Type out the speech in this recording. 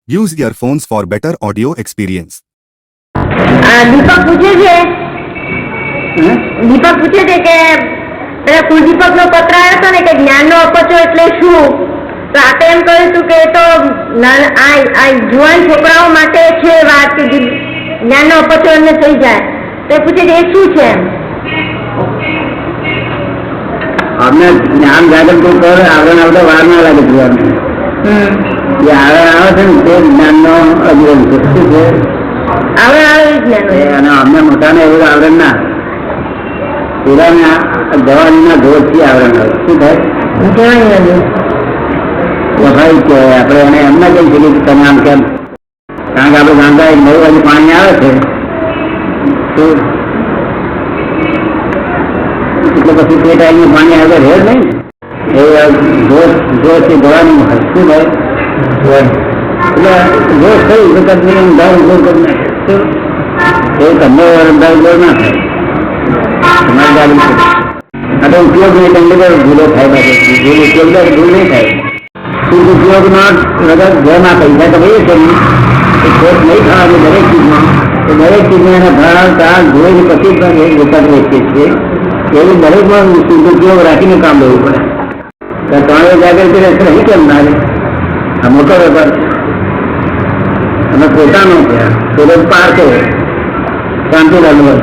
Use earphones for better audio experience. દીપક પૂછે છે કે પેલા કુલદીપક નો પત્ર આવ્યો હતો ને કે જ્ઞાન નો અપચો એટલે શું, તો આપણે એમ કહ્યું હતું કે એ તો જુવાન છોકરાઓ માટે છે વાત કે જ્ઞાન નો અપચો એમને થઈ જાય, તો એ પૂછે કે એ શું છે? અમને જ્ઞાન જાગૃત પર આવરણ આવતા વાર ના લાગે જોવાનું. જે આવરણ આવે છે ને તે જ્ઞાન નો અભિગમ છે. શું છે આવરણ આવે જ્ઞાન? અને અમને મોટાને એવું આવરણ ના પેલા જવાની ધોર થી આવરણ આવે. શું થાય? ભાઈ કે આપણે એને એમ ના કહી શકીએ તમે આમ કેમ, કારણ કે આપણે ગાંધા 9 વાગે પાણી આવે છે એટલે પછી તે ટાઈમે પાણી આગળ રહે નહીં. એ જોરથી ભરવાનું હોય. શું ભાઈ એટલે જોર થયું વખત અંધારું જોર કરી નાખે એ તમને અંધારું જોર ના થાય. તમારી ગાડી આ તો ઉપયોગ નહીં તમને ભૂલો થાય પાછો ઉપયોગ ભૂલ નહીં થાય. શુદ્ધ ઉપયોગમાં વગર ઘરમાં પૈસા તો ભાઈ છે એ ખોટ નહીં ખાવાની દરેક ચીજમાં, તો દરેક ચીજમાં એના ભાવ તાળ ધોઈને પછી પણ એ વખત વેચીએ છીએ. એવું દરેકમાં શુદ્ધ ઉપયોગ રાખીને કામ લેવું પડે. ત્રણેય જાગૃતિ રહેશે નહીં કેમ ના આ મોટો વેપાર અને પોતાનો છે પાર કરો શાંતિ લાગુ.